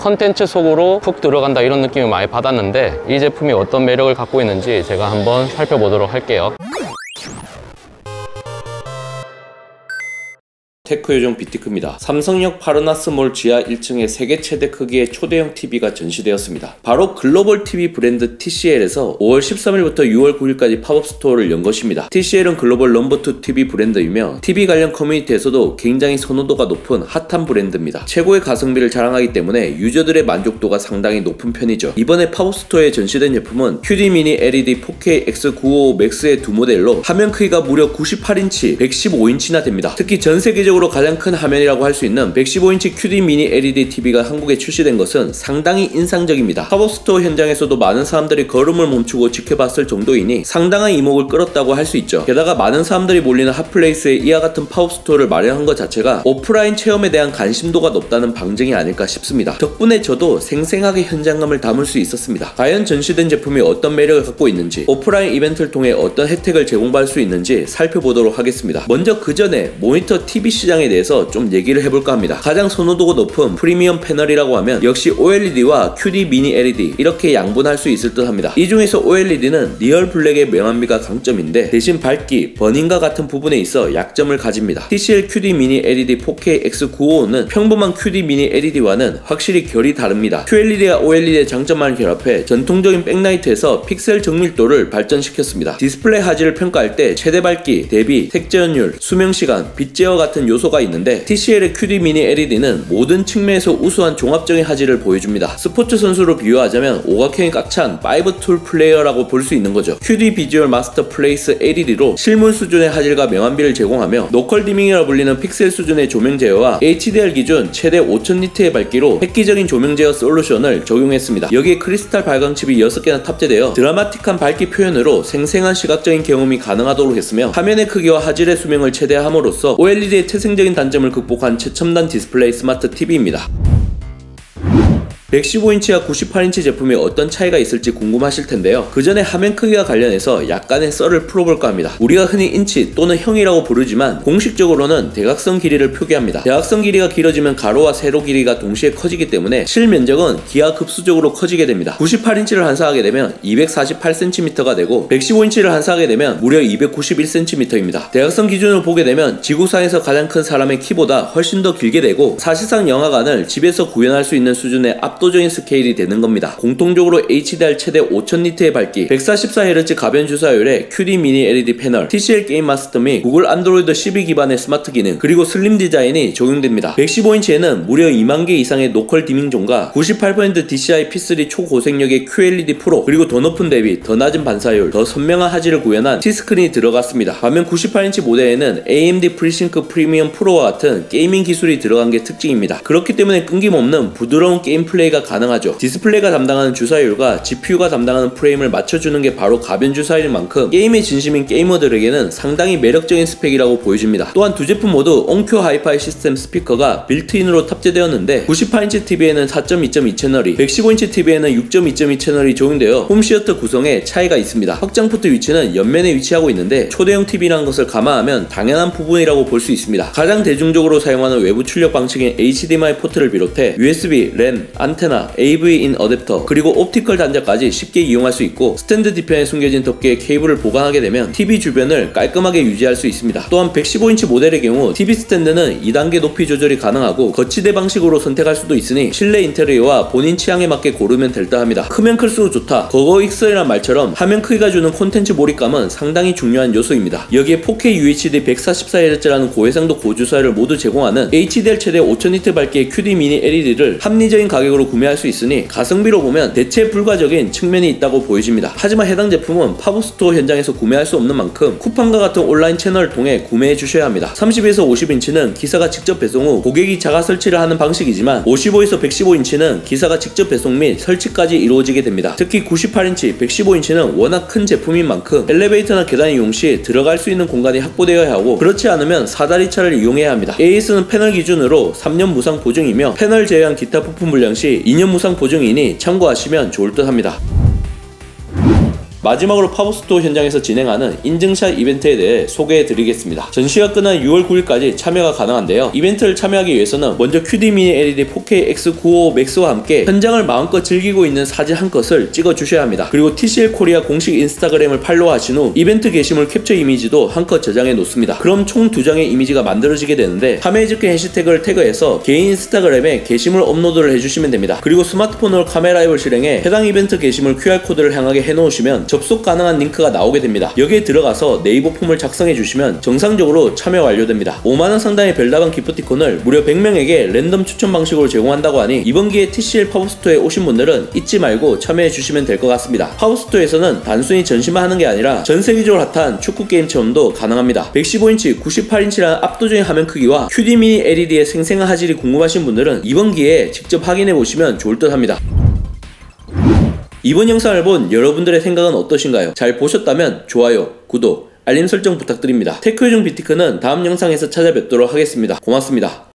컨텐츠 속으로 푹 들어간다 이런 느낌을 많이 받았는데, 이 제품이 어떤 매력을 갖고 있는지 제가 한번 살펴보도록 할게요. 테크 요정 비티크입니다. 삼성역 파르나스몰 지하 1층에 세계 최대 크기의 초대형 TV가 전시되었습니다. 바로 글로벌 TV 브랜드 TCL에서 5월 13일부터 6월 9일까지 팝업 스토어를 연 것입니다. TCL은 글로벌 넘버2 TV 브랜드이며 TV 관련 커뮤니티에서도 굉장히 선호도가 높은 핫한 브랜드입니다. 최고의 가성비를 자랑하기 때문에 유저들의 만족도가 상당히 높은 편이죠. 이번에 팝업 스토어에 전시된 제품은 QD 미니 LED 4K X955 Max의 두 모델로 화면 크기가 무려 98인치, 115인치나 됩니다. 특히 전 세계적으로 가장 큰 화면이라고 할 수 있는 115인치 QD 미니 LED TV가 한국에 출시된 것은 상당히 인상적입니다. 팝업 스토어 현장에서도 많은 사람들이 걸음을 멈추고 지켜봤을 정도이니 상당한 이목을 끌었다고 할 수 있죠. 게다가 많은 사람들이 몰리는 핫플레이스에 이와 같은 팝업 스토어를 마련한 것 자체가 오프라인 체험에 대한 관심도가 높다는 방증이 아닐까 싶습니다. 덕분에 저도 생생하게 현장감을 담을 수 있었습니다. 과연 전시된 제품이 어떤 매력을 갖고 있는지, 오프라인 이벤트를 통해 어떤 혜택을 제공받을 수 있는지 살펴보도록 하겠습니다. 먼저 그 전에 모니터 TV 시장에 대해서 좀 얘기를 해볼까 합니다. 가장 선호도가 높은 프리미엄 패널이라고 하면 역시 OLED와 QD 미니 LED 이렇게 양분할 수 있을 듯 합니다. 이 중에서 OLED는 리얼 블랙의 명암비가 강점인데, 대신 밝기, 버닝과 같은 부분에 있어 약점을 가집니다. TCL QD 미니 LED 4K X955는 평범한 QD 미니 LED와는 확실히 결이 다릅니다. QLED와 OLED의 장점만을 결합해 전통적인 백라이트에서 픽셀 정밀도를 발전시켰습니다. 디스플레이 화질을 평가할 때 최대 밝기, 대비, 색재현율, 수명시간, 빛 제어 같은 요소가 있는데, TCL의 QD 미니 LED는 모든 측면에서 우수한 종합적인 화질을 보여줍니다. 스포츠 선수로 비유하자면 오각형이 꽉 찬 5툴 플레이어라고 볼 수 있는 거죠. QD 비주얼 마스터 플레이스 LED로 실물 수준의 화질과 명암비를 제공하며 노컬 디밍이라 불리는 픽셀 수준의 조명 제어와 HDR 기준 최대 5000니트의 밝기로 획기적인 조명 제어 솔루션을 적용했습니다. 여기에 크리스탈 발광칩이 6개나 탑재되어 드라마틱한 밝기 표현으로 생생한 시각적인 경험이 가능하도록 했으며, 화면의 크기와 화질의 수명을 최대함으로써 OLED의 태생적인 단점을 극복한 최첨단 디스플레이 스마트 TV입니다. 115인치와 98인치 제품이 어떤 차이가 있을지 궁금하실 텐데요. 그 전에 화면 크기와 관련해서 약간의 썰을 풀어볼까 합니다. 우리가 흔히 인치 또는 형이라고 부르지만 공식적으로는 대각선 길이를 표기합니다. 대각선 길이가 길어지면 가로와 세로 길이가 동시에 커지기 때문에 실면적은 기하급수적으로 커지게 됩니다. 98인치를 한사하게 되면 248cm가 되고 115인치를 한사하게 되면 무려 291cm입니다. 대각선 기준으로 보게 되면 지구상에서 가장 큰 사람의 키보다 훨씬 더 길게 되고, 사실상 영화관을 집에서 구현할 수 있는 수준의 압도적인 스케일이 되는 겁니다. 공통적으로 HDR 최대 5000니트의 밝기, 144Hz 가변 주사율의 QD 미니 LED 패널, TCL 게임 마스터 및 구글 안드로이드 12 기반의 스마트 기능, 그리고 슬림 디자인이 적용됩니다. 115인치에는 무려 2만 개 이상의 노컬 디밍존과 98% DCI P3 초고색력의 QLED 프로, 그리고 더 높은 대비, 더 낮은 반사율, 더 선명한 화질을 구현한 T스크린이 들어갔습니다. 반면 98인치 모델에는 AMD FreeSync 프리미엄 프로와 같은 게이밍 기술이 들어간 게 특징입니다. 그렇기 때문에 끊김없는 부드러운 게임 플레이가 가능하죠. 디스플레이가 담당하는 주사율과 GPU가 담당하는 프레임을 맞춰주는 게 바로 가변 주사율인 만큼 게임의 진심인 게이머들에게는 상당히 매력적인 스펙이라고 보여집니다. 또한 두 제품 모두 온큐 하이파이 시스템 스피커가 빌트인으로 탑재되었는데, 98인치 TV에는 4.2.2 채널이, 115인치 TV에는 6.2.2 채널이 적용되어 홈시어터 구성에 차이가 있습니다. 확장 포트 위치는 옆면에 위치하고 있는데, 초대형 TV라는 것을 감안하면 당연한 부분이라고 볼 수 있습니다. 가장 대중적으로 사용하는 외부 출력 방식인 HDMI 포트를 비롯해 USB, 램, 안테나, AV-in 어댑터, 그리고 옵티컬 단자까지 쉽게 이용할 수 있고, 스탠드 뒤편에 숨겨진 덮개에 케이블을 보관하게 되면 TV 주변을 깔끔하게 유지할 수 있습니다. 또한 115인치 모델의 경우 TV 스탠드는 2단계 높이 조절이 가능하고 거치대 방식으로 선택할 수도 있으니 실내 인테리어와 본인 취향에 맞게 고르면 될 듯 합니다. 크면 클수록 좋다, 거거익설이란 말처럼 화면 크기가 주는 콘텐츠 몰입감은 상당히 중요한 요소입니다. 여기에 4K UHD 144Hz라는 고해상도 고주사율을 모두 제공하는 HDR 최대 5000니트 밝기의 QD 미니 LED를 합리적인 가격으로 구매할 수 있으니 가성비로 보면 대체 불가적인 측면이 있다고 보여집니다. 하지만 해당 제품은 팝업 스토어 현장에서 구매할 수 없는 만큼 쿠팡과 같은 온라인 채널을 통해 구매해 주셔야 합니다. 30에서 50인치는 기사가 직접 배송 후 고객이 자가 설치를 하는 방식이지만, 55에서 115인치는 기사가 직접 배송 및 설치까지 이루어지게 됩니다. 특히 98인치, 115인치는 워낙 큰 제품인 만큼 엘리베이터나 계단 이용 시 들어갈 수 있는 공간이 확보되어야 하고, 그렇지 않으면 사다리차를 이용해야 합니다. AS는 패널 기준으로 3년 무상 보증이며, 패널 제외한 기타 부품 불량 시 2년 무상 보증이니 참고하시면 좋을 듯 합니다. 마지막으로 파워스토어 현장에서 진행하는 인증샷 이벤트에 대해 소개해드리겠습니다. 전시가 끝난 6월 9일까지 참여가 가능한데요. 이벤트를 참여하기 위해서는 먼저 QD 미니 LED 4K X955 Max와 함께 현장을 마음껏 즐기고 있는 사진 한 컷을 찍어주셔야 합니다. 그리고 TCL 코리아 공식 인스타그램을 팔로우하신 후 이벤트 게시물 캡처 이미지도 한 컷 저장해 놓습니다. 그럼 총 2장의 이미지가 만들어지게 되는데 파메이즈크 해시태그를 태그해서 개인 인스타그램에 게시물 업로드를 해주시면 됩니다. 그리고 스마트폰으로 카메라 앱을 실행해 해당 이벤트 게시물 QR코드를 향하게 해놓으시면 접속 가능한 링크가 나오게 됩니다. 여기에 들어가서 네이버 폼을 작성해 주시면 정상적으로 참여 완료됩니다. 5만원 상당의 별다방 기프티콘을 무려 100명에게 랜덤 추천 방식으로 제공한다고 하니 이번 기회에 TCL 파워스토어에 오신 분들은 잊지 말고 참여해 주시면 될 것 같습니다. 파워스토어에서는 단순히 전시만 하는 게 아니라 전 세계적으로 핫한 축구 게임 체험도 가능합니다. 115인치, 98인치라는 압도적인 화면 크기와 QD 미니 LED의 생생한 화질이 궁금하신 분들은 이번 기회에 직접 확인해 보시면 좋을 듯 합니다. 이번 영상을 본 여러분들의 생각은 어떠신가요? 잘 보셨다면 좋아요, 구독, 알림 설정 부탁드립니다. 테크요정 비티크는 다음 영상에서 찾아뵙도록 하겠습니다. 고맙습니다.